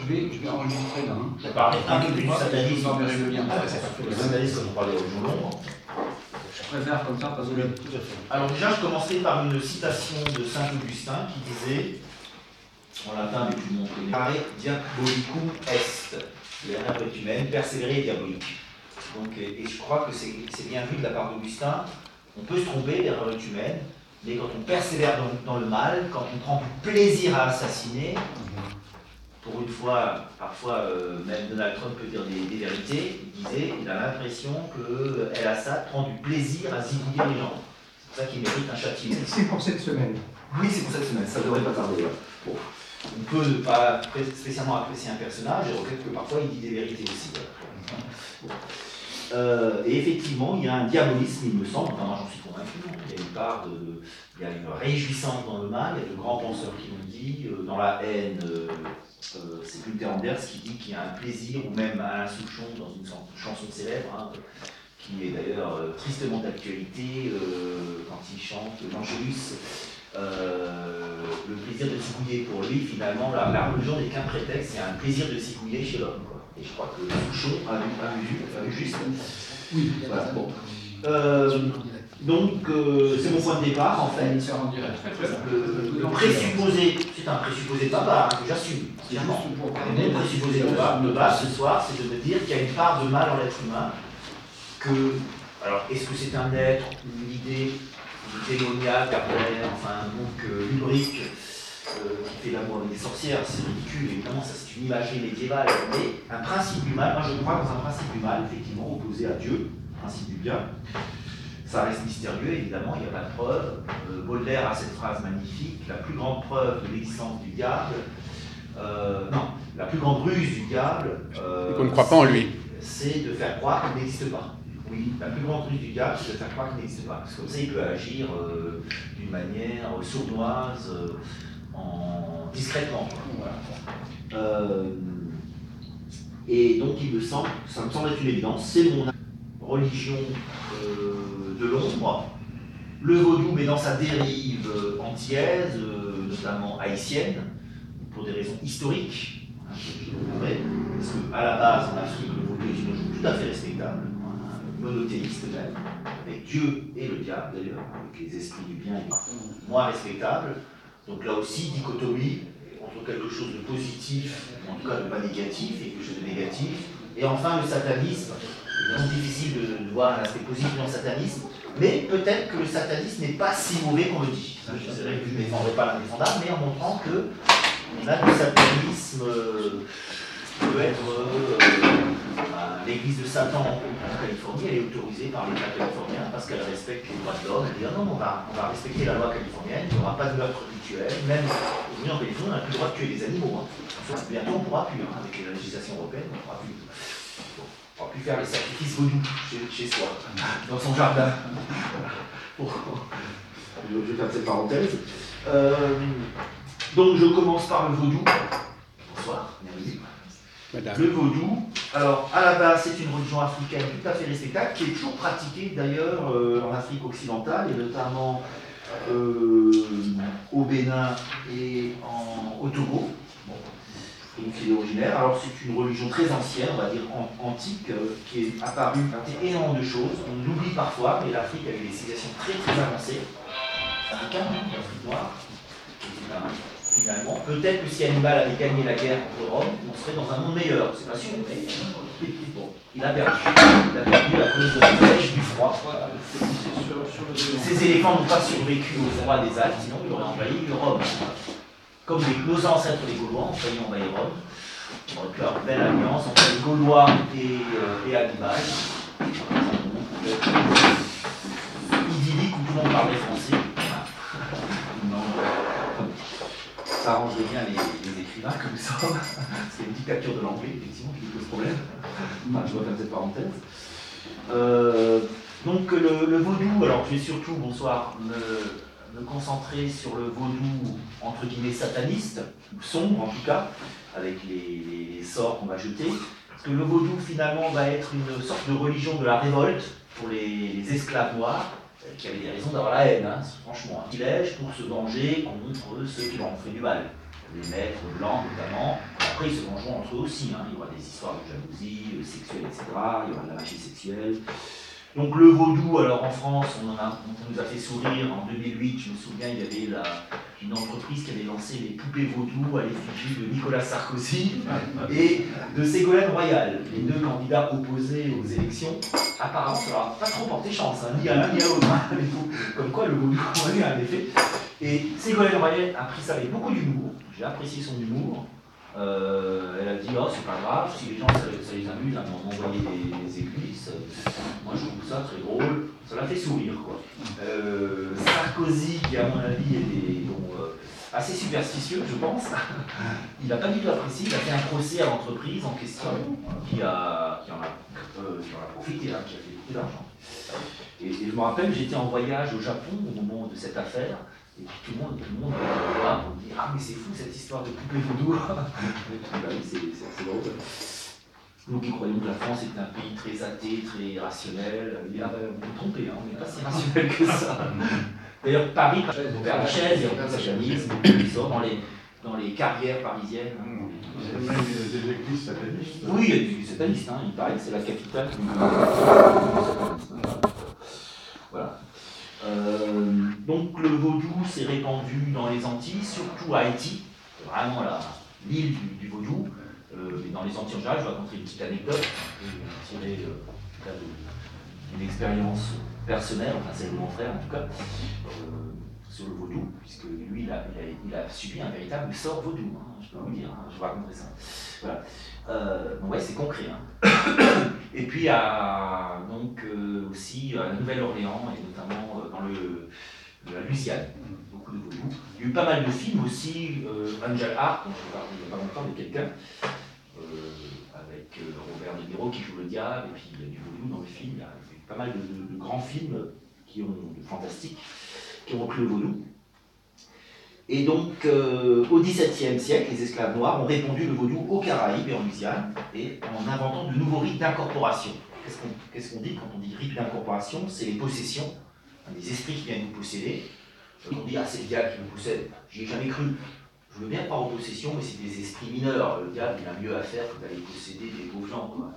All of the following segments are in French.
Je vais enregistrer là. Je vais parler un peu plus du satanisme. Je vous enverrai le lien. Le satanisme, comme on parlait au jour long. Je préfère comme ça parce que... Tout à fait. Alors déjà, je commençais par une citation de Saint Augustin qui disait, en latin, mais tout le monde connaît, Pare diabolicum est, la œuvre humaine, persévérer est diabolique. Donc, et je crois que c'est bien vu de la part d'Augustin, on peut se tromper, l'erreur est humaine, mais quand on persévère dans le mal, quand on prend du plaisir à assassiner, pour une fois, parfois même Donald Trump peut dire des vérités, il disait, il a l'impression que El Assad prend du plaisir à zigouiller les gens. C'est pour ça qu'il mérite un châtiment. C'est pour cette semaine. Oui, c'est pour cette semaine, ça ne devrait pas tarder. Bon. On peut ne pas spécialement apprécier un personnage et reconnaître que parfois il dit des vérités aussi. Bon. Et effectivement, il y a un diabolisme, il me semble, enfin moi j'en suis convaincu, il y a une part il y a une réjouissance dans le mal, il y a de grands penseurs qui l'ont dit, dans la haine, c'est Günther Anders qui dit qu'il y a un plaisir, ou même Alain Souchon dans une chanson célèbre, hein, qui est d'ailleurs tristement d'actualité, quand il chante l'Angélus, le plaisir de zigouiller pour lui, finalement, la religion n'est qu'un prétexte, c'est un plaisir de zigouiller chez l'homme. Et je crois que Souchon a vu juste. Oui, voilà, bon. Donc, c'est mon point de départ, en fait. Le présupposé, c'est un présupposé de bas, que j'assume. Mon présupposé de bas, ce soir, c'est de me dire qu'il y a une part de mal en l'être humain, alors, est-ce que c'est un être, une idée, démoniaque, pervers, enfin, donc, lubrique, qui fait l'amour avec des sorcières, c'est ridicule, évidemment, ça c'est une imagerie médiévale, mais un principe du mal, moi je crois dans un principe du mal, effectivement, opposé à Dieu, principe du bien. Ça reste mystérieux, évidemment, il n'y a pas de preuve. Baudelaire a cette phrase magnifique, la plus grande preuve de l'existence du diable, non, la plus grande ruse du diable, qu'on ne croit pas en lui. C'est de faire croire qu'il n'existe pas. Oui, la plus grande ruse du diable, c'est de faire croire qu'il n'existe pas. Parce que comme ça, il peut agir d'une manière sournoise, discrètement. Voilà. Et donc, ça me semble être une évidence, c'est mon religion de l'ombre. Le vaudou, mais dans sa dérive antillaise, notamment haïtienne, pour des raisons historiques, hein, je reviendrai, parce qu'à la base, en Afrique, le vaudou est une religion tout à fait respectable, hein, monothéiste même, avec Dieu et le diable d'ailleurs, avec les esprits du bien et du mal, moins respectable. Donc là aussi, dichotomie entre quelque chose de positif, en tout cas de pas négatif, et quelque chose de négatif. Et enfin, le satanisme. C'est difficile de voir un aspect positif dans le satanisme, mais peut-être que le satanisme n'est pas si mauvais qu'on le dit. Je dirais que je ne défendrai pas l'indéfendable, mais en montrant qu'on a du satanisme qui peut être l'église de Satan en Californie, elle est autorisée par l'État californien parce qu'elle respecte les droits de l'homme. Elle dit ah non, on va respecter la loi californienne, il n'y aura pas de meurtre rituel, même aujourd'hui en Californie, on n'a plus le droit de tuer les animaux. Hein. Bientôt on ne pourra plus, hein, avec la législation européenne, on ne pourra plus. On ne pourra plus faire les sacrifices vaudous chez soi, dans son jardin. Bon, je vais faire cette parenthèse. Donc je commence par le vaudou. Bonsoir, bienvenue. Madame. Le vaudou, alors à la base c'est une religion africaine tout à fait respectable, qui est toujours pratiquée d'ailleurs en Afrique occidentale, et notamment au Bénin et au Togo. Bon. Donc il est originaire. Alors c'est une religion très ancienne, on va dire antique, qui est apparue par énormément de choses. On l'oublie parfois, mais l'Afrique a eu des civilisations très très avancées. Africains, l'Afrique noire. Finalement, peut-être que si Hannibal avait gagné la guerre contre Rome, on serait dans un monde meilleur. C'est pas sûr, mais bon, il a perdu. Il a perdu à cause de la neige, du froid. Ces éléphants n'ont pas survécu au froid des Alpes, sinon ils auraient envahi Rome. Comme nos ancêtres les Gaulois ont failli envahir Rome. On aurait pu avoir une belle alliance entre les Gaulois et Hannibal. Idyllique où tout le monde parlait français. Ça arrangerait bien les écrivains que nous sommes. C'est une dictature de l'anglais, effectivement, qui pose problème. Enfin, je dois faire cette parenthèse. Donc le vaudou, alors je vais surtout, bonsoir, me concentrer sur le vaudou, entre guillemets, sataniste, ou sombre en tout cas, avec les sorts qu'on va jeter. Parce que le vaudou, finalement, va être une sorte de religion de la révolte pour les esclaves noirs, qui avaient des raisons d'avoir la haine, hein, franchement, un pilège pour se venger contre ceux qui leur ont fait du mal. Les maîtres blancs, notamment, Après, ils se vengeront entre eux aussi, hein. Il y aura des histoires de jalousie sexuelle, etc. Il y aura de la magie sexuelle. Donc le vaudou, alors en France, on nous a fait sourire. En 2008, je me souviens, il y avait une entreprise qui avait lancé les poupées vaudou à l'effigie de Nicolas Sarkozy et de Ségolène Royal, les deux candidats opposés aux élections. Apparemment, ça leur a pas trop porté chance, hein, ni à l'un ni à l'autre. Hein, comme quoi le vaudou a eu un effet. Et Ségolène Royal a pris ça avec beaucoup d'humour. J'ai apprécié son humour. Elle a dit oh c'est pas grave, si les gens ça les amuse à m'envoyer des églises, moi je trouve ça très drôle, ça l'a fait sourire quoi. Sarkozy qui à mon avis est assez superstitieux je pense, il n'a pas du tout apprécié, il a fait un procès à l'entreprise en question qui en a profité, hein, qui a fait beaucoup d'argent. Et je me rappelle j'étais en voyage au Japon au moment de cette affaire. Et puis tout le monde était là pour me dire ah mais c'est fou cette histoire de poupée vaudou. C'est drôle. Nous qui croyons que la France est un pays très athée, très rationnel, vous vous trompez, hein, on n'est pas si rationnel que ça. D'ailleurs Paris, Père Lachaise, il y a un satanisme, qui sort dans les carrières parisiennes. Il y a même des églises satanistes. Oui, il y a des églises satanistes, hein, il paraît que c'est la capitale du voilà. Donc le vaudou s'est répandu dans les Antilles, surtout à Haïti, vraiment l'île du vaudou. Mais dans les Antilles en général, je vais raconter une petite anecdote tirée d'une expérience personnelle, enfin celle de mon frère en tout cas, sur le vaudou, puisque lui il a subi un véritable sort vaudou, hein, je peux vous dire, hein, je vous raconterai ça. Voilà. Donc ouais, c'est concret. Hein. Et puis aussi à la Nouvelle-Orléans et notamment dans la Louisiane, beaucoup de vaudou. Il y a eu pas mal de films aussi, Angel Heart, dont je parlais il n'y a pas longtemps de quelqu'un, avec Robert De Niro qui joue le diable, et puis il y a du vaudou dans le film. Il y a eu pas mal de grands films fantastiques qui ont repris le vaudou. Et donc, au XVIIe siècle, les esclaves noirs ont répandu le vaudou aux Caraïbes et en Louisiane, et en inventant de nouveaux rites d'incorporation. Qu'est-ce qu'on dit quand on dit rite d'incorporation? C'est les possessions, des esprits qui viennent nous posséder. On dit, ah, c'est le diable qui nous possède. J'y ai jamais cru. Je veux bien croire aux possessions, mais c'est des esprits mineurs. Le diable, il a mieux à faire que d'aller posséder des pauvres gens, quoi.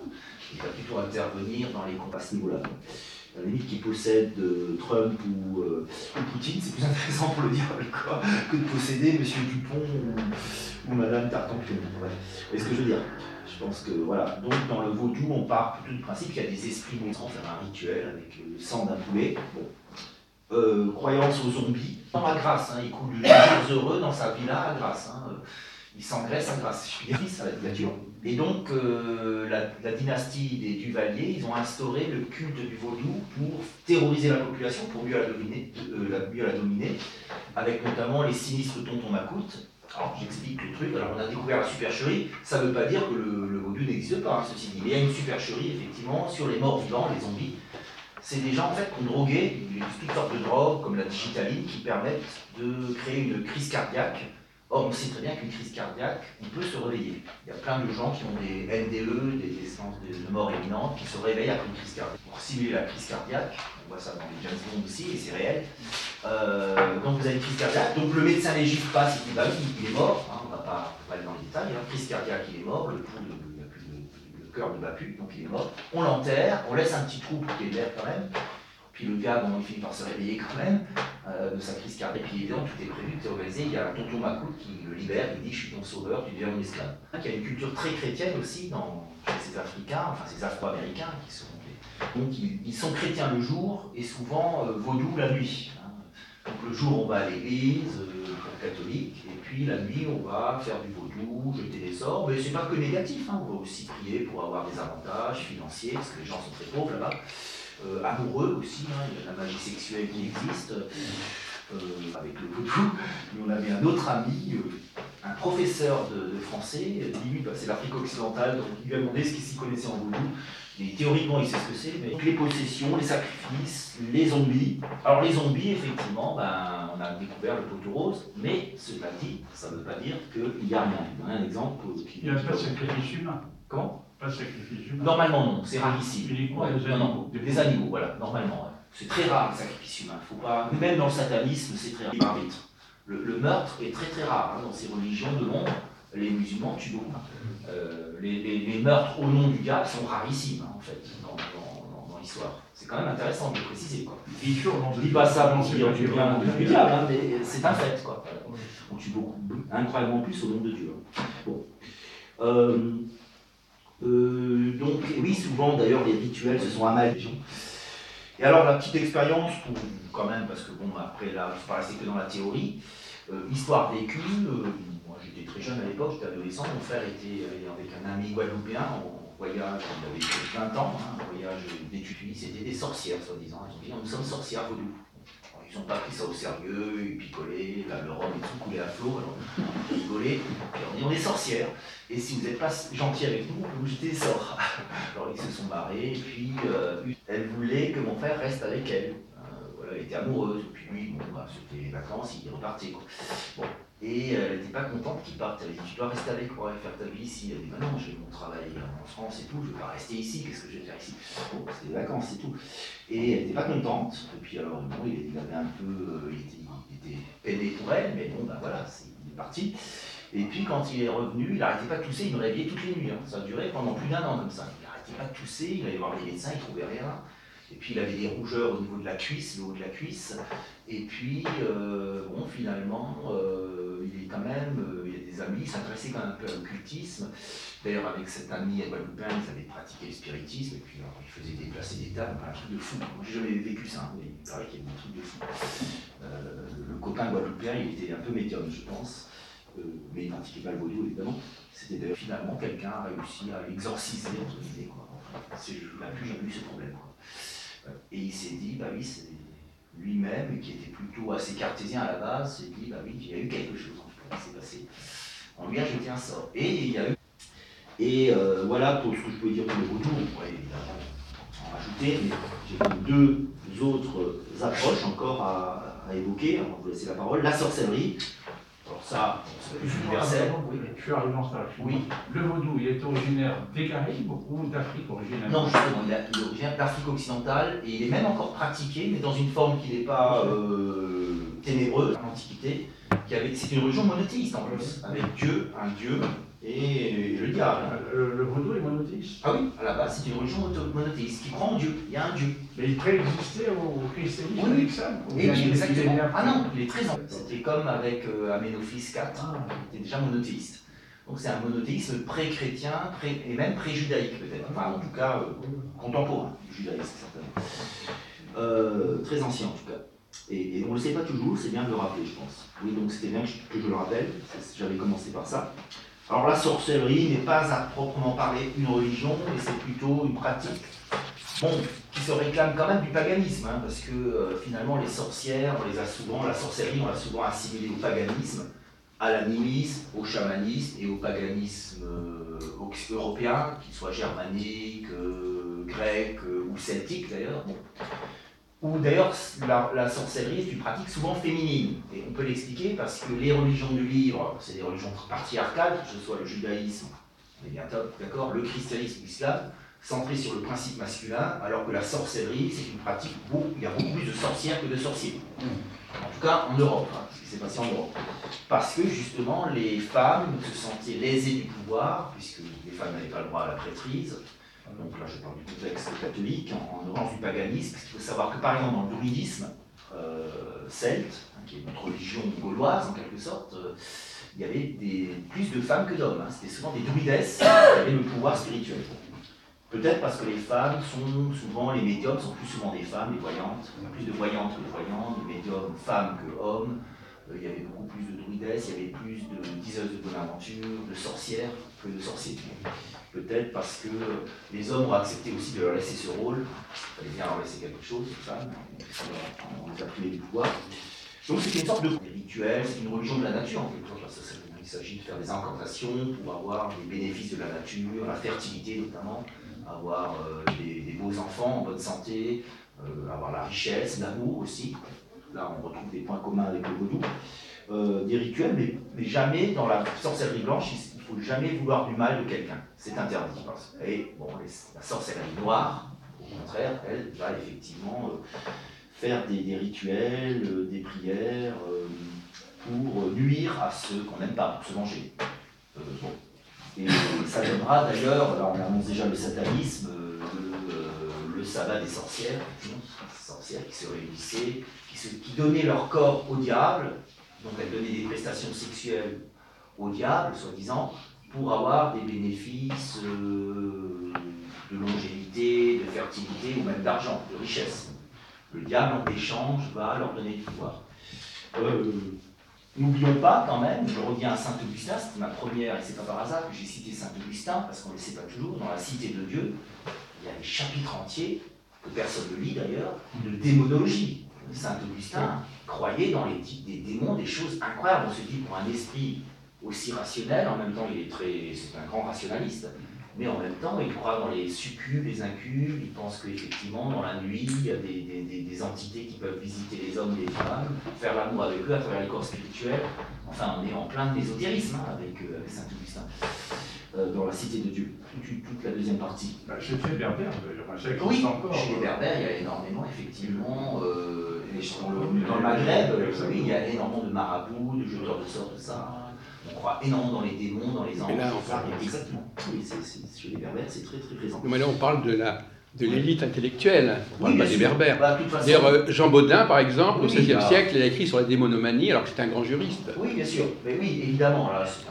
Il va plutôt intervenir dans les combats à ce niveau-là. À la limite qui possède Trump ou Poutine, c'est plus intéressant pour le diable quoi, que de posséder M. Dupont ou Mme Tartampion. Ouais. Vous voyez ce que je veux dire? Je pense que voilà. Donc dans le vaudou, on part plutôt du principe qu'il y a des esprits montants, faire un rituel avec le sang d'un poulet. Bon. Croyance aux zombies. Dans la grâce, hein, il coule les jours heureux dans sa villa à Grasse. Hein. Il s'engraisse à Grasse, je suis fils à la dictature. Et donc, la dynastie des Duvalier, ils ont instauré le culte du vaudou pour terroriser la population, pour mieux la dominer, avec notamment les sinistres tontons macoutes. Alors, j'explique le truc. Alors, on a découvert la supercherie. Ça ne veut pas dire que le vaudou n'existe pas, hein, ceci dit. Mais il y a une supercherie, effectivement, sur les morts vivants, les zombies. C'est des gens, en fait, qui ont drogué, ils utilisent toutes sortes de drogues, comme la digitaline, qui permettent de créer une crise cardiaque. Or, on sait très bien qu'une crise cardiaque, on peut se réveiller. Il y a plein de gens qui ont des NDE, des essences de mort imminente, qui se réveillent après une crise cardiaque. Pour simuler la crise cardiaque, on voit ça dans les James Bond aussi, et c'est réel. Donc vous avez une crise cardiaque, donc le médecin légiste passe, il dit bah oui, il est mort, hein, on ne va pas aller dans les détails, hein. Crise cardiaque, il est mort, le cœur ne bat plus, donc il est mort. On l'enterre, on laisse un petit trou pour qu'il ait l'air quand même. Puis le gars, bon, il finit par se réveiller quand même de sa crise cardiaque. Puis évidemment, tout est prévu, tout est organisé. Il y a un tonton Macoute qui le libère, il dit je suis ton sauveur, tu deviens mon esclave. Il y a une culture très chrétienne aussi chez ces Africains, enfin ces Afro-Américains qui sont. Donc ils sont chrétiens le jour et souvent vaudous la nuit. Hein. Donc le jour, on va à l'église catholique, et puis la nuit, on va faire du vaudou, jeter des sorts. Mais c'est pas que négatif, hein. On va aussi prier pour avoir des avantages financiers, parce que les gens sont très pauvres là-bas. Amoureux aussi, hein, il y a la magie sexuelle qui existe avec le vaudou. Mais on avait un autre ami, un professeur de français, lui, c'est l'Afrique occidentale, donc il lui a demandé ce qu'il s'y connaissait en vaudou. Et théoriquement, il sait ce que c'est, mais donc, les possessions, les sacrifices, les zombies. Alors les zombies, effectivement, on a découvert le poteau rose, mais cela dit, ça ne veut pas dire qu'il n'y a rien. Un exemple qui... Il n'y a pas de sacrifice humain. Comment? Pas de sacrifice humain. Normalement non, c'est rarissime. Uniquement des animaux. Non, des animaux, voilà, normalement. Ouais. C'est très rare le sacrifice humain. Faut pas... Même dans le satanisme, c'est très rare. Le meurtre est très très rare hein, dans ces religions de l'ombre. les musulmans tuent beaucoup. Les meurtres au nom du diable sont rarissimes, hein, en fait, dans l'histoire. C'est quand même intéressant de le préciser, quoi. Je dis pas ça pour dire du bien du diable, hein, mais c'est un fait, quoi. On tue beaucoup, incroyablement plus au nom de Dieu. Hein. Bon. Donc, oui, souvent d'ailleurs les rituels se sont amalgamés. Et alors la petite expérience, quand même, parce que bon, après là, je ne suis pas resté que dans la théorie, histoire vécue, moi j'étais très jeune à l'époque, j'étais adolescent, mon frère était avec un ami guadeloupéen en voyage, il avait 20 ans, hein, un voyage d'études, c'était des sorcières soi-disant, ils ont dit nous sommes sorcières vaudou. Ils n'ont pas pris ça au sérieux, ils picolaient, là, le rhum et tout coulait à flot, alors ils rigolaient, puis on dit on est sorcières, et si vous n'êtes pas gentils avec nous, on peut vous jeter des sorts. Alors ils se sont barrés, et puis elle voulait que mon frère reste avec elle. Voilà, elle était amoureuse, et puis lui, bon, bah, c'était les vacances, il repartait. Quoi. Bon. Et elle n'était pas contente qu'il parte, elle a dit tu dois rester avec moi et faire ta vie ici. Elle a dit bah non, j'ai mon travail en France et tout, je ne vais pas rester ici, qu'est-ce que je vais faire ici? Bon, c'était les vacances et tout. Et elle n'était pas contente, et puis alors bon, il avait un peu, il était peiné pour elle, mais bon bah voilà, il est parti. Et puis quand il est revenu, il n'arrêtait pas de tousser, il me réveillait toutes les nuits, hein. Ça a duré pendant plus d'1 an comme ça. Il n'arrêtait pas de tousser, il allait voir les médecins, il ne trouvait rien. Et puis il avait des rougeurs au niveau de la cuisse, le haut de la cuisse. Et puis, bon, finalement, il est quand même, il y a des amis, il s'intéressait quand même un peu à l'occultisme. D'ailleurs, avec cet ami à Guadeloupéen, ils avaient pratiqué le spiritisme, et puis alors, ils faisaient déplacer des tables, un truc de fou. Moi, j'ai jamais vécu ça, mais il paraît qu'il y a des trucs de fou. Le copain guadeloupéen, il était un peu médium, je pense, mais il ne pratiquait pas le vaudou, évidemment. C'était d'ailleurs, finalement, quelqu'un a réussi à l'exorciser, entre guillemets, quoi. Enfin, il n'a plus jamais eu ce problème, quoi. Et il s'est dit, bah oui, c'est lui-même, qui était plutôt assez cartésien à la base, s'est dit, bah oui, il y a eu quelque chose en tout cas qui s'est passé. On lui a jeté un sort. Et il y a eu. Et voilà pour ce que je peux dire pour le vaudou. On pourrait évidemment en rajouter, mais j'ai deux autres approches encore à évoquer, avant de vous laisser la parole. La sorcellerie. Alors ça, c'est plus universel. Oui, je suis arrivé en stage. Oui. Le vaudou, il est originaire des Caraïbes ou d'Afrique originale? Non, justement, il est originaire d'Afrique occidentale et il est même encore pratiqué, mais dans une forme qui n'est pas ténébreuse, l'Antiquité. C'est une religion monothéiste en plus, avec Dieu, un Dieu et le diable. Le vaudou est monothéiste? Ah oui, à la base, c'est une religion monothéiste qui croit en Dieu. Il y a un Dieu. Mais il préexistait au christianisme Oui, avec ça? Et exactement. Ah non, il est très ancien. C'était comme avec Aménophis IV, qui était déjà monothéiste. Donc c'est un monothéisme pré-chrétien et même pré-judaïque peut-être. Enfin, en tout cas, contemporain du judaïsme, certainement. Très ancien en tout cas. Et on ne le sait pas toujours, c'est bien de le rappeler, je pense. Oui, donc c'était bien que je le rappelle, j'avais commencé par ça. Alors la sorcellerie n'est pas à proprement parler une religion, mais c'est plutôt une pratique, bon, qui se réclame quand même du paganisme, hein, parce que finalement les sorcières, la sorcellerie, on l'a souvent assimilée au paganisme, à l'animisme, au chamanisme et au paganisme européen, qu'il soit germanique, grec ou celtique d'ailleurs. Bon. Ou d'ailleurs, la sorcellerie est une pratique souvent féminine. Et on peut l'expliquer parce que les religions du livre, c'est des religions patriarcales, que ce soit le judaïsme, on est bien d'accord, le christianisme, l'islam, centré sur le principe masculin, alors que la sorcellerie, c'est une pratique où il y a beaucoup plus de sorcières que de sorciers. En tout cas, en Europe, hein, ce qui s'est passé en Europe. Parce que justement, les femmes se sentaient lésées du pouvoir, puisque les femmes n'avaient pas le droit à la prêtrise. Donc là, je parle du contexte catholique, en orange du paganisme, parce qu'il faut savoir que par exemple dans le druidisme celte, hein, qui est notre religion gauloise en quelque sorte, il y avait plus de femmes que d'hommes. Hein. C'était souvent des druidesses qui avaient le pouvoir spirituel. Peut-être parce que les femmes sont souvent, les médiums sont plus souvent des femmes, les voyantes. Il y a plus de voyantes que de voyantes, des médiums femmes que hommes. Il y avait beaucoup plus de druidesses, il y avait plus de diseuses de bonne aventure, de sorcières que de sorciers. Peut-être parce que les hommes ont accepté aussi de leur laisser ce rôle. Il fallait bien leur laisser quelque chose, les femmes. On les a privés du pouvoir. Donc c'était une sorte de rituel, c'est une religion de la nature en quelque sorte. Il s'agit de faire des incantations pour avoir les bénéfices de la nature, la fertilité notamment, avoir des beaux enfants en bonne santé, avoir la richesse, l'amour aussi. Là on retrouve des points communs avec le vaudou. Des rituels, mais jamais dans la sorcellerie blanche, il ne faut jamais vouloir du mal de quelqu'un. C'est interdit. Et bon, la sorcellerie noire, au contraire, elle va effectivement faire des rituels, des prières pour nuire à ceux qu'on n'aime pas, pour se venger. Bon. Et ça donnera d'ailleurs, alors on annonce déjà le satanisme, le sabbat des sorcières, sorcières qui se réunissaient, qui donnaient leur corps au diable, donc elles donnaient des prestations sexuelles au diable, soi-disant, pour avoir des bénéfices de longévité, de fertilité ou même d'argent, de richesse. Le diable, en échange, va leur donner du pouvoir. N'oublions pas quand même, je reviens à Saint-Augustin, c'était ma première, et c'est pas par hasard que j'ai cité Saint-Augustin, parce qu'on ne le sait pas toujours, dans la Cité de Dieu, il y a des chapitres entiers, que personne ne lit d'ailleurs, de démonologie. Saint-Augustin croyait dans l'éthique des démons, des choses incroyables. On se dit, pour un esprit aussi rationnel, en même temps c'est un grand rationaliste, mais en même temps il croit dans les succubes, les incubes, il pense qu'effectivement dans la nuit il y a des entités qui peuvent visiter les hommes et les femmes, faire l'amour avec eux à travers les corps spirituels. Enfin on est en plein d'ésotérisme avec Saint-Augustin, dans la Cité de Dieu, toute la deuxième partie. Bah, chez les Berbères, d'ailleurs, Oui, encore. chez les Berbères il y a énormément effectivement, dans le Maghreb, oui, il y a énormément de marabouts, de jeteurs de sorts, tout ça. On croit énormément dans les démons, dans les anges. Mais là, on parle exactement. Oui, chez les Berbères, c'est très très présent. Mais là, on parle de l'élite intellectuelle, on parle Oui, pas bien des sûr. Berbères. Bah, de toute façon- D'ailleurs, Jean Baudin, par exemple, au Oui, XVIe bah. siècle, il a écrit sur la démonomanie alors que c'était un grand juriste. Oui, bien sûr. Mais oui, évidemment, là, c'est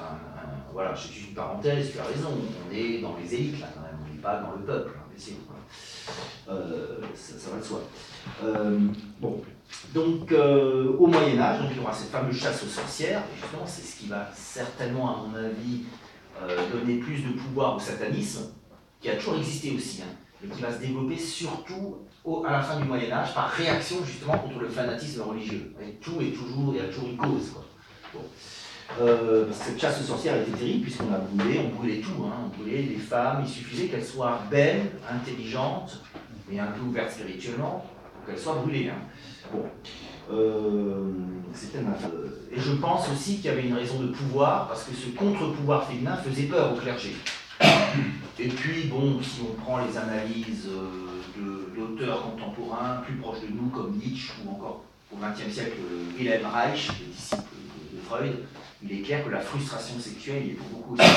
voilà, c'est juste une parenthèse, tu as raison. On est dans les élites, là, quand même. On n'est pas dans le peuple, hein, bien sûr. Ça va de soi. Bon. Donc, au Moyen-Âge, il y aura cette fameuse chasse aux sorcières. Et justement, c'est ce qui va certainement, à mon avis, donner plus de pouvoir au satanisme, qui a toujours existé aussi, hein, mais qui va se développer surtout à la fin du Moyen-Âge, par réaction justement contre le fanatisme religieux. Et tout est toujours, il y a toujours une cause, quoi. Bon. Parce que cette chasse aux sorcières était terrible, puisqu'on on brûlait tout, hein, on brûlait les femmes, il suffisait qu'elles soient belles, intelligentes, et un peu ouvertes spirituellement, pour qu'elles soient brûlées. Hein. Bon. C'était et je pense aussi qu'il y avait une raison de pouvoir, parce que ce contre-pouvoir féminin faisait peur au clergé. Et puis, bon, si on prend les analyses d'auteurs contemporains plus proches de nous, comme Nietzsche, ou encore au XXe siècle, Wilhelm Reich, le disciple de Freud, il est clair que la frustration sexuelle, il est pour beaucoup aussi.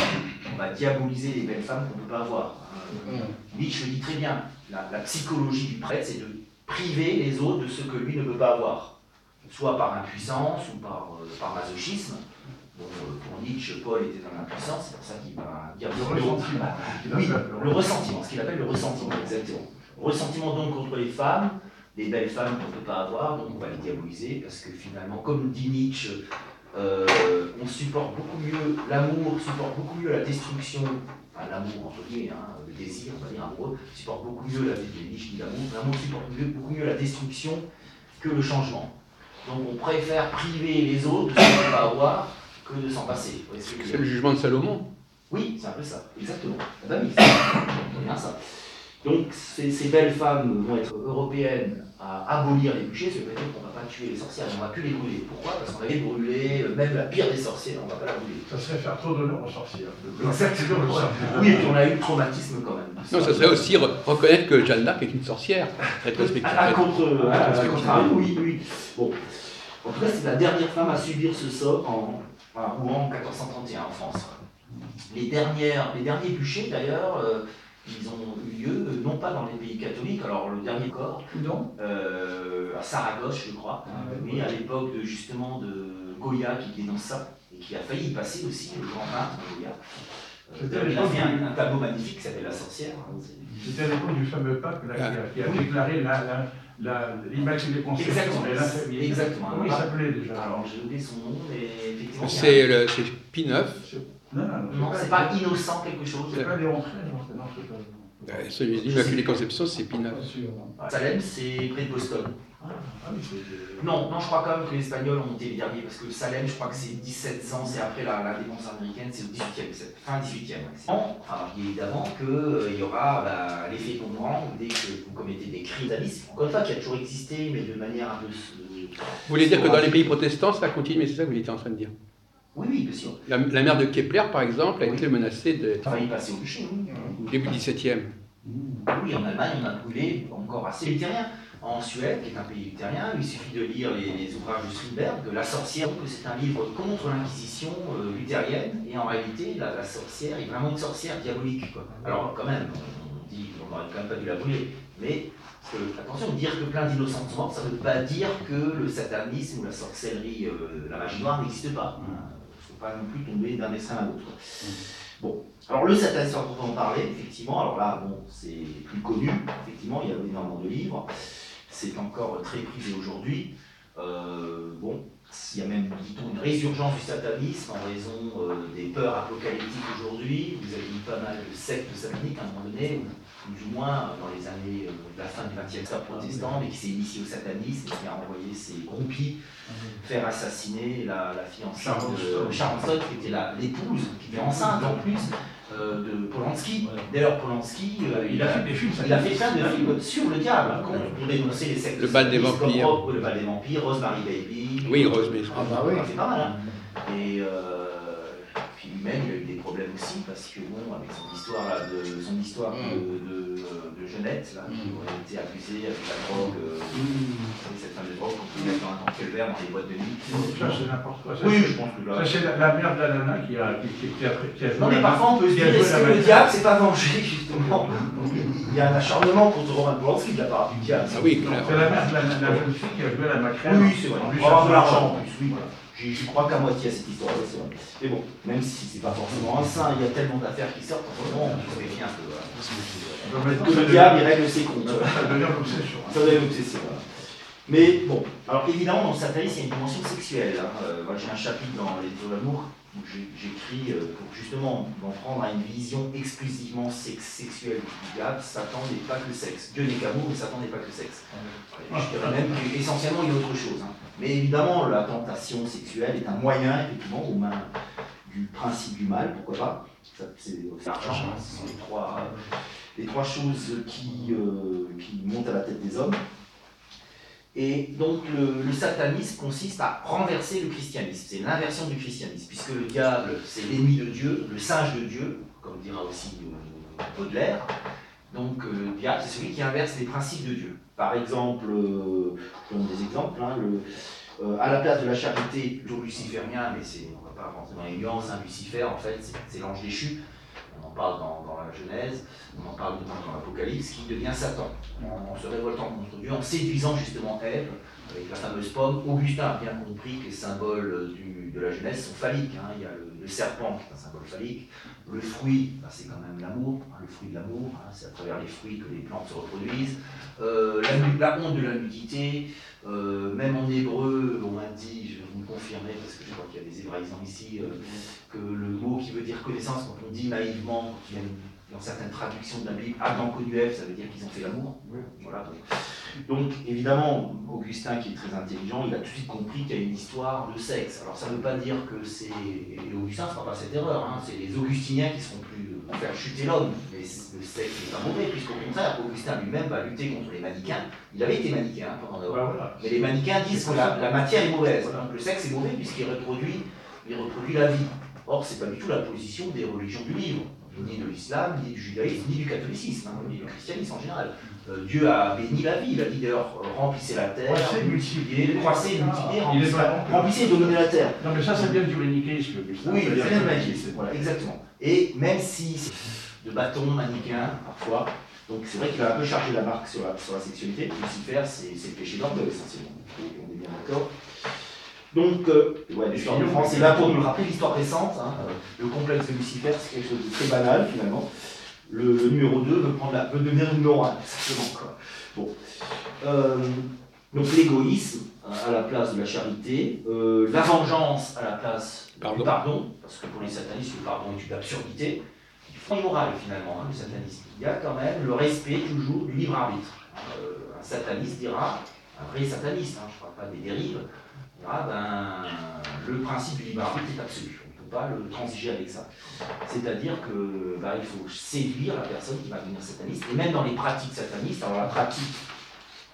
On va diaboliser les belles femmes qu'on ne peut pas avoir. Nietzsche le dit très bien, la psychologie du prêtre, c'est de priver les autres de ce que lui ne peut pas avoir, soit par impuissance ou par masochisme. Bon, pour Nietzsche, Paul était dans l'impuissance, c'est pour ça qu'il va dire Le ressentiment. Oui, le ressentiment, ce qu'il appelle le ressentiment, exactement. Ressentiment donc contre les femmes, les belles femmes qu'on ne peut pas avoir, donc on va les diaboliser, parce que finalement, comme dit Nietzsche, on supporte beaucoup mieux l'amour, supporte beaucoup mieux la destruction, enfin l'amour entre guillemets, hein, le désir, on va dire amoureux, supporte beaucoup mieux Nietzsche dit l'amour supporte beaucoup mieux la destruction que le changement. Donc on préfère priver les autres de ce qu'on ne peut pas avoir que de s'en passer. C'est le jugement de Salomon. Oui, c'est un peu ça, exactement. Ah bah oui, c'est bien ça. Donc ces belles femmes vont être européennes à abolir les bûchers, ça veut dire qu'on ne va pas tuer les sorcières, on ne va plus les brûler. Pourquoi? Parce qu'on avait brûlé même la pire des sorcières, on ne va pas la brûler. Ça serait faire trop d'honneur aux sorcières. Exactement. Oui, et puis on a eu le traumatisme quand même. Non, ça serait aussi reconnaître que Jeanne d'Arc est une sorcière. Rétrospectivement. Oui. Bon. En tout cas, c'est la dernière femme à subir ce sort en Rouen en 1431 en France. Les derniers bûchers d'ailleurs, ils ont eu lieu non pas dans les pays catholiques, alors le dernier corps, à Saragosse je crois, mais à l'époque justement de Goya qui dénonce ça et qui a failli y passer aussi, le grand peintre Goya. Il a fait un tableau magnifique qui s'appelle La Sorcière. C'était à l'époque du fameux pape là, qui a déclaré l'Immaculée Conception et l'infirmier. Exactement. Comment il s'appelait déjà? Alors j'ai oublié son nom, mais effectivement. C'est Pie IX. Non, c'est pas innocent quelque chose. C'est pas Léon XIII, non, c'est pas. Celui d'Immaculée Conception, c'est Pie IX. Salem, c'est près de Boston. Non, je crois quand même que les Espagnols ont été les derniers, parce que Salem, je crois que c'est 1700, c'est après l'indépendance américaine, c'est au 18e, fin 18e. Alors évidemment qu'il y aura l'effet Pomerang dès que vous commettez des crimes satanistes. Encore une fois, qui a toujours existé, mais de manière un peu. Vous voulez dire que dans les pays protestants, ça continue, mais c'est ça que vous étiez en train de dire? Oui, bien sûr. La mère de Kepler, par exemple, a été menacée de. Ça va y passer au bûcher, oui. Début 17e. Oui, en Allemagne, on a brûlé encore assez luthériens. en Suède, qui est un pays luthérien. Il suffit de lire les ouvrages de Strindberg, La sorcière, que c'est un livre contre l'inquisition luthérienne, et en réalité, la sorcière est vraiment une sorcière diabolique, quoi. Alors, quand même, on dit qu'on n'aurait quand même pas dû la brûler, mais attention, dire que plein d'innocents sont morts, ça ne veut pas dire que le satanisme ou la sorcellerie, la magie noire n'existe pas. Il ne faut pas non plus tomber d'un destin à l'autre. Bon, alors le satanisme, on va en parler, effectivement, alors là, bon, c'est plus connu, effectivement, il y a énormément de livres, c'est encore très prisé aujourd'hui. Bon, il y a même, dit-on, une résurgence du satanisme en raison des peurs apocalyptiques aujourd'hui. Vous avez eu pas mal de sectes sataniques à un moment donné, plus ou moins dans les années de la fin du XXe siècle protestant, mais qui s'est initié au satanisme et qui a envoyé ses groupies faire assassiner la fiancée de Sharon Stone, qui était l'épouse, qui était enceinte en plus, de Polanski. D'ailleurs, Polanski, il a fait des films. Il a fait plein de films sur le diable, pour dénoncer les sectes. Le bal des vampires. Le bal des vampires, Rosemary Baby. Oui, Rosemary. Ah bah oui, c'est pas mal. Hein. Et puis lui-même, il a eu des problèmes aussi, parce que bon, avec son histoire, là, de Jeannette, là, qui aurait été accusée avec la drogue, cette fameuse drogue qu'on peut mettre dans un tank-le-verre dans les boîtes de nuit. Ça, c'est n'importe quoi. Ça, oui, je pense que là. Ça, c'est la mère d'Alana qui a joué. Non, mais parfois, on peut se dire, est-ce que le diable s'est pas vengé, justement? Il y a un acharnement contre Roman Polanski de la part du diable. Ah oui, clair. C'est la mère de la jeune fille qui a joué la maquerelle. Oui, c'est vrai. On va avoir de l'argent en plus, oui, voilà. J'y crois qu'à moitié à cette histoire, c'est vrai. Mais bon, même si c'est pas forcément un saint, il y a tellement d'affaires qui sortent, en ce moment, on se méfie un peu. Voilà. Le diable, il règle ses comptes. Ça devient l'obsession. Ça devient l'obsession, voilà. Mais bon, alors évidemment, dans le satanisme, il y a une dimension sexuelle. Hein. Moi, j'ai un chapitre dans Les Eaux d'amour où j'écris pour justement en prendre à une vision exclusivement sexuelle du diable. Satan n'est pas que sexe. Dieu n'est qu'amour, mais Satan n'est pas que sexe. Je dirais même qu'essentiellement, il y a autre chose. Hein. Mais évidemment, la tentation sexuelle est un moyen, effectivement, aux mains du principe du mal, pourquoi pas. C'est l'argent, c'est les trois choses qui montent à la tête des hommes. Et donc le satanisme consiste à renverser le christianisme, c'est l'inversion du christianisme, puisque le diable c'est l'ennemi de Dieu, le singe de Dieu, comme dira aussi Baudelaire. Donc le diable c'est celui qui inverse les principes de Dieu. Par exemple, je donne des exemples, hein, à la place de la charité, plutôt luciférien, mais on ne va pas rentrer dans les nuances, hein, Lucifer en fait c'est l'ange déchu. On en parle dans la Genèse, on en parle notamment dans l'Apocalypse, qui devient Satan, en se révoltant contre Dieu, en séduisant justement Ève, avec la fameuse pomme. Augustin a bien compris que les symboles de la Genèse sont phalliques. Hein. Il y a le serpent qui est un symbole phallique, le fruit, ben, c'est quand même l'amour, hein, le fruit de l'amour, hein, c'est à travers les fruits que les plantes se reproduisent. La honte de la nudité, même en hébreu, on m'a dit, je vais vous me confirmer, parce que je crois qu'il y a des hébraïsants ici, que le mot qui veut dire connaissance, quand on dit naïvement, quand il y a dans certaines traductions de la Bible, Adam connu Ève, ça veut dire qu'ils ont fait l'amour. Oui. Voilà, donc évidemment, Augustin, qui est très intelligent, il a tout de suite compris qu'il y a une histoire de sexe. Alors ça ne veut pas dire que c'est. Et Augustin ne fera pas cette erreur, hein. C'est les augustiniens qui seront plus. Vont faire chuter l'homme. Mais le sexe n'est pas mauvais, puisqu'au contraire, Augustin lui-même va lutter contre les manichéens. Il avait été manichéen pendant la Voilà. Mais les manichéens disent que la matière est mauvaise. Donc le sexe est mauvais puisqu'il reproduit la vie. Or, ce n'est pas du tout la position des religions du livre, ni de l'islam, ni du judaïsme, ni du catholicisme, hein, ni du christianisme en général. Dieu a béni la vie, il a dit d'ailleurs remplissez la terre, croissez, multipliez, remplissez et dominez la terre. Non mais ça vient du manichéisme. Oui, ça vient du manichéisme, voilà, exactement. Et même si c'est de bâton manichéen, parfois, donc c'est vrai qu'il a un peu chargé la marque sur la sexualité. Lucifer, c'est le péché d'orgueil essentiellement, on est bien d'accord. Donc, l'histoire de France est là pour nous rappeler l'histoire récente. Hein. Le complexe de Lucifer, c'est quelque chose de très banal finalement. Le numéro 2 veut devenir le numéro 1, simplement. Quoi. Bon. Donc l'égoïsme à la place de la charité, la vengeance à la place du pardon, parce que pour les satanistes, le pardon est une absurdité. Il faut immoral finalement, hein, le satanisme. Il y a quand même le respect toujours du libre arbitre. Un sataniste dira, un vrai sataniste, hein, je ne parle pas des dérives, le principe du libre arbitre est absolu. On ne peut pas le transiger avec ça. C'est-à-dire que il faut séduire la personne qui va devenir sataniste. Et même dans les pratiques satanistes, alors la pratique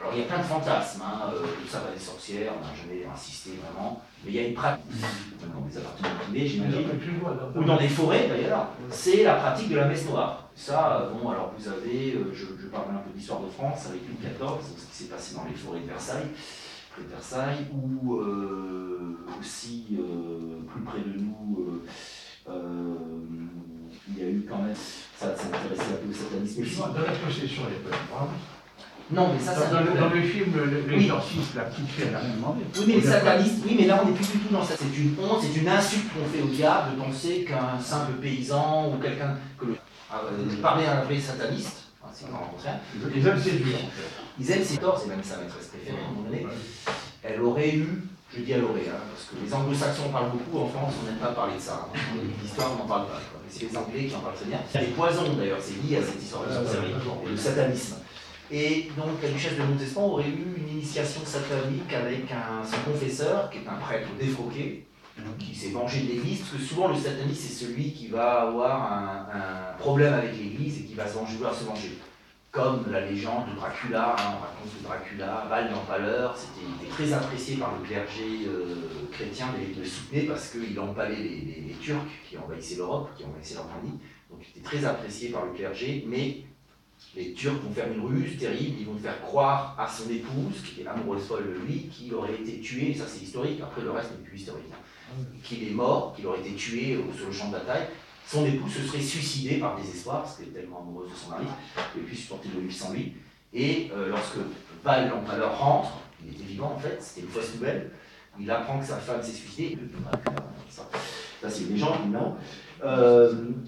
Alors il y a plein de fantasmes, hein, le sabbat des sorcières, on n'a jamais insisté vraiment, mais il y a une pratique, dans des appartements privés, j'imagine, ou dans des forêts d'ailleurs, c'est la pratique de la messe noire. Ça, bon, alors vous avez, je parle un peu d'histoire de France avec Louis XIV, ce qui s'est passé dans les forêts de Versailles, près de Versailles, ou aussi plus près de nous, il y a eu quand même, ça m'intéressait un peu au satanisme aussi. Dans la possession, il y a pas de problème. Non, mais ça, dans le film L'Exorciste, la petite fille, elle a rien demandé. Oui, mais le sataniste, oui, mais là on n'est plus du tout dans ça. C'est une honte, c'est une insulte qu'on fait au diable de penser qu'un simple paysan ou quelqu'un que parler à un vrai sataniste, c'est qu'on rencontre un. Ils aiment séduire. Ils aiment ses torts, c'est même sa maîtresse préférée à un moment donné. Elle aurait eu, je dis elle aurait, parce que les anglo-saxons en parlent beaucoup, en France on n'aime pas parler de ça. L'histoire on n'en parle pas, quoi. C'est les anglais qui en parlent très bien. Il y a des poisons d'ailleurs, c'est lié à cette histoire de sorcellerie et de satanisme. Et donc la duchesse de Montespan aurait eu une initiation satanique avec son confesseur, qui est un prêtre défroqué, qui s'est vengé de l'église, parce que souvent le sataniste c'est celui qui va avoir un problème avec l'église et qui va vouloir se venger. Comme la légende de Dracula, on raconte que Dracula, Val d'Empaleur, il était très apprécié par le clergé chrétien de le soutenir parce qu'il empalait les Turcs qui envahissaient l'Europe, qui envahissaient leur pays. Donc il était très apprécié par le clergé, mais les Turcs vont faire une ruse terrible, ils vont faire croire à son épouse, qui est amoureuse folle de lui, qu'il aurait été tué, ça c'est historique, après le reste n'est plus historique, qu'il est mort, qu'il aurait été tué sur le champ de bataille. Son épouse se serait suicidée par désespoir, parce qu'elle est tellement amoureuse de son mari, et puis supporter de vivre sans lui. Et lorsque Val l'Empaleur rentre, il était vivant en fait, c'était une fausse nouvelle, il apprend que sa femme s'est suicidée, ça c'est une légende, non.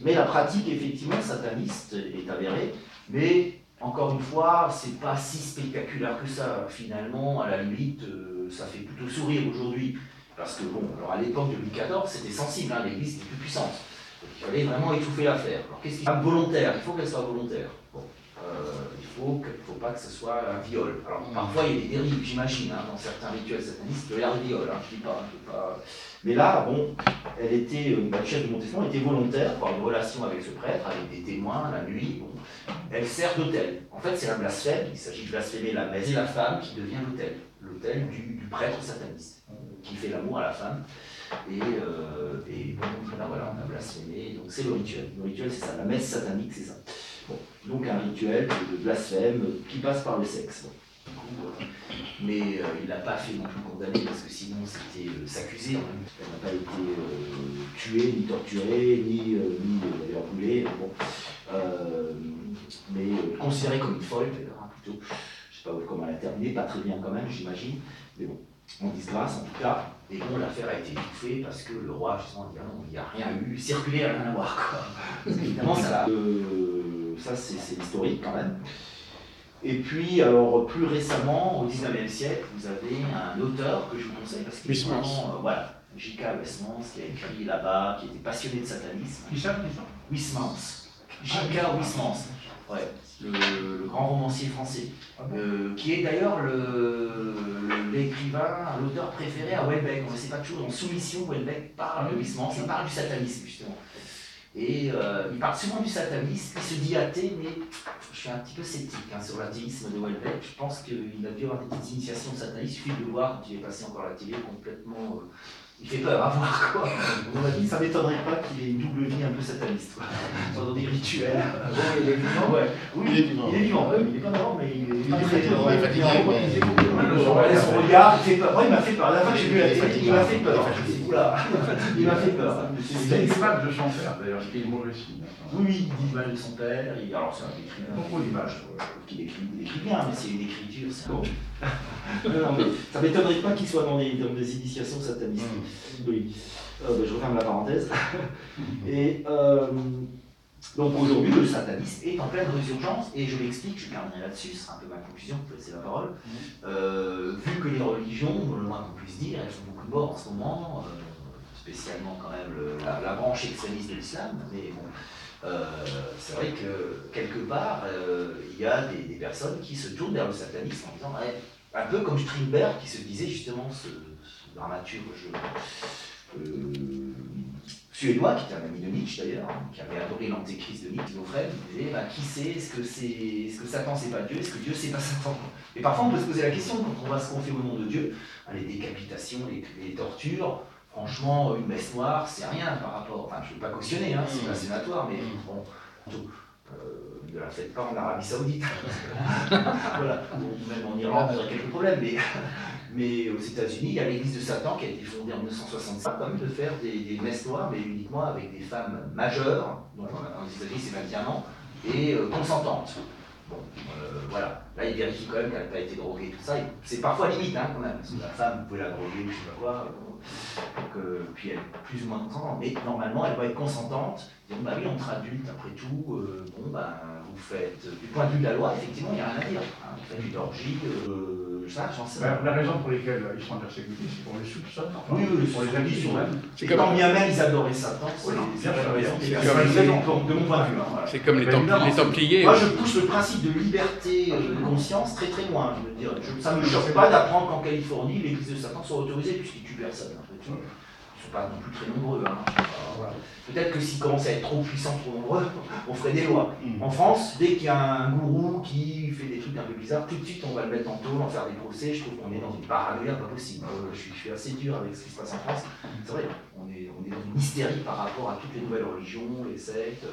Mais la pratique effectivement sataniste est avérée, mais encore une fois, c'est pas si spectaculaire que ça. Finalement, à la limite, ça fait plutôt sourire aujourd'hui. Parce que bon, alors à l'époque de Louis XIV, c'était sensible, hein, l'église était plus puissante. Donc il fallait vraiment étouffer l'affaire. Alors qu'est-ce qu'il y a volontaire? Il faut qu'elle soit volontaire. Bon. Il faut pas que ce soit un viol. Alors parfois il y a des dérives, j'imagine, hein, dans certains rituels satanistes, il y a le viol, hein, je dis pas. Mais là, bon, elle était, la duchesse de Montespan était volontaire pour avoir une relation avec ce prêtre, avec des témoins la nuit. Bon. Elle sert d'autel. En fait, c'est la blasphème, il s'agit de blasphémer la messe et la femme qui devient l'autel. L'autel du prêtre sataniste, qui fait l'amour à la femme. Et bon, là, voilà, on a blasphémé, donc c'est le rituel. Le rituel, c'est ça, la messe satanique, c'est ça. Bon, donc un rituel de blasphème qui passe par le sexe. Bon. Mais il n'a pas fait non plus condamner parce que sinon c'était s'accuser. Elle n'a pas été tuée, ni torturée, ni d'ailleurs brûlée. Bon. Mais considérée comme une folle, hein, plutôt. Je ne sais pas comment elle a terminé, pas très bien quand même, j'imagine. Mais bon, en disgrâce en tout cas. Et bon, l'affaire a été étouffée parce que le roi justement a dit ah non, il n'y a rien eu, circuler, rien à voir quoi. Parce qu'évidemment, ça c'est historique quand même. Et puis, alors plus récemment, au XIXe siècle, vous avez un auteur que je vous conseille parce qu'il est vraiment, voilà, J.K. Huysmans, qui a écrit là-bas, qui était passionné de satanisme. Qui ça Huysmans. J.K. Huysmans, ouais, le grand romancier français, qui est d'ailleurs l'écrivain, l'auteur préféré à Houellebecq. On ne sait pas toujours, dans Soumission, Houellebecq parle de Huysmans, il parle du satanisme justement. Et il parle souvent du satanisme, il se dit athée, mais je suis un petit peu sceptique sur l'athéisme de Houellebecq. Je pense qu'il a dû avoir des petites initiations de satanisme, il suffit de le voir quand il est passé encore à la télé complètement... il fait peur à voir quoi. On m'a dit, ça m'étonnerait pas qu'il ait une double vie un peu sataniste, quoi. Dans des rituels. Bon, il est vivant, ouais. Oui, il est vivant. Il est vivant, il est pas mort, mais il est fatigué. Son regard, il fait peur. Moi, il m'a fait peur. À la fin, j'ai vu la télé, il m'a fait peur. Oula, il m'a fait peur. C'est une image de son père, d'ailleurs, ce qui est mauvais signe. Oui, il dit l'image de son père. Alors, c'est un écrivain. Beaucoup d'images. Il écrit bien, mais c'est une écriture, c'est un... Non, mais ça m'étonnerait pas qu'il soit dans des initiations satanistes. Oui. Je referme la parenthèse. Et donc aujourd'hui, le satanisme est en pleine résurgence, et je l'explique, je terminerai là-dessus, ce sera un peu ma conclusion, je vais laisser la parole. Vu que les religions, le moins qu'on puisse dire, elles font beaucoup de morts en ce moment, spécialement quand même la branche extrémiste de l'islam, mais bon, c'est vrai que quelque part, il y a des personnes qui se tournent vers le satanisme en disant, un peu comme Strindberg qui se disait justement, ce dramaturge suédois, qui était un ami de Nietzsche d'ailleurs, qui avait adoré l'antéchrist de Nietzsche, Goffred, qui disait qui sait, est-ce que Satan c'est pas Dieu, est-ce que Dieu c'est pas Satan? Et parfois on peut se poser la question quand on voit ce qu'on fait au nom de Dieu, les décapitations, les tortures, franchement une messe noire c'est rien par rapport, enfin je ne veux pas cautionner, hein, c'est pas sénatoire, mais bon, ne la faites pas en Arabie Saoudite, voilà, ou même en Iran, il y a quelques problèmes, mais aux États-Unis, il y a l'église de Satan qui a été fondée en 1965, quand même, de faire des messes noires, mais uniquement avec des femmes majeures, donc aux États-Unis c'est 21 ans, et consentantes. Bon, voilà. Là, il vérifie quand même qu'elle n'a pas été droguée, tout ça. C'est parfois limite, hein, quand même, parce que la femme, vous pouvez la droguer, je ne sais pas quoi, puis elle est plus ou moins consentante, mais normalement, elle doit être consentante. Donc, bah oui, entre adultes, après tout, bon, bah, vous faites, du point de vue de la loi, effectivement, il n'y a rien à dire. Hein, vous faites une orgie, ça, j'en sais rien. La raison pour laquelle ils sont persécutés, c'est qu'on les soupçonne. Oui, pour les acquis même. Et quand bien même ils adoraient Satan, c'est bien la sûr, raison bien de mon point de vue. Hein, voilà. C'est comme les Templiers. Moi, je pousse le principe de liberté de conscience très très loin. Je veux dire, ça ne me choque pas d'apprendre qu'en Californie, l'église de Satan soit autorisée puisqu'ils tuent personne. En fait. Ils ne sont pas non plus très nombreux. Hein. Peut-être que s'ils commençaient à être trop puissants, trop nombreux, on ferait des lois. En France, dès qu'il y a un gourou qui fait des trucs un peu bizarres, tout de suite on va le mettre en taule, en faire des procès. Je trouve qu'on est dans une paranoïa pas possible. Je suis assez dur avec ce qui se passe en France. C'est vrai, on est dans une hystérie par rapport à toutes les nouvelles religions, les sectes.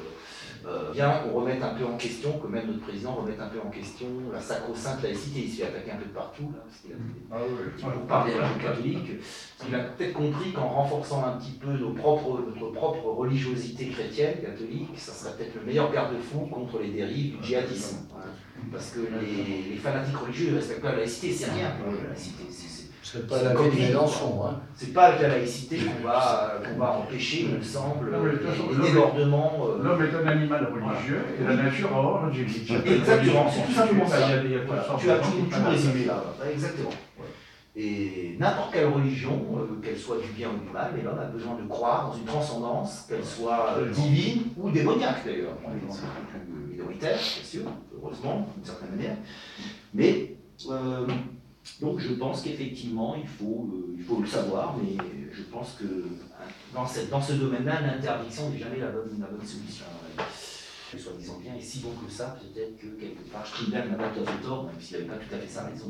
Bien qu'on remette un peu en question, que même notre président remette un peu en question la sacro-sainte laïcité. Il se fait attaquer un peu de partout, là, parce qu'il a pour parler à la catholique. Il a peut-être compris qu'en renforçant un petit peu notre propre religiosité chrétienne, catholique, ça serait peut-être le meilleur garde-fou contre les dérives du djihadisme. Parce que les fanatiques religieux ne respectent pas la laïcité, c'est rien pour la laïcité. C'est pas la Mélenchon, hein. C'est pas avec la laïcité qu'on va empêcher, il me semble, les débordements. L'homme est un animal religieux et la nature a horreur angélique. Exactement, c'est tout simplement ça. Tu as tout résumé là. Exactement. Et n'importe quelle religion, qu'elle soit du bien ou du mal, mais l'homme a besoin de croire dans une transcendance, qu'elle soit divine ou démoniaque d'ailleurs. Moi, je pense que c'est plus minoritaire, bien sûr, heureusement, d'une certaine manière. Mais, donc je pense qu'effectivement, il faut le savoir, mais je pense que dans ce domaine-là, l'interdiction n'est jamais la bonne solution. Soi-disant bien, et si bon que ça, peut-être que quelque part, Strindberg n'a pas tout à fait tort, même s'il n'avait pas tout à fait sa raison.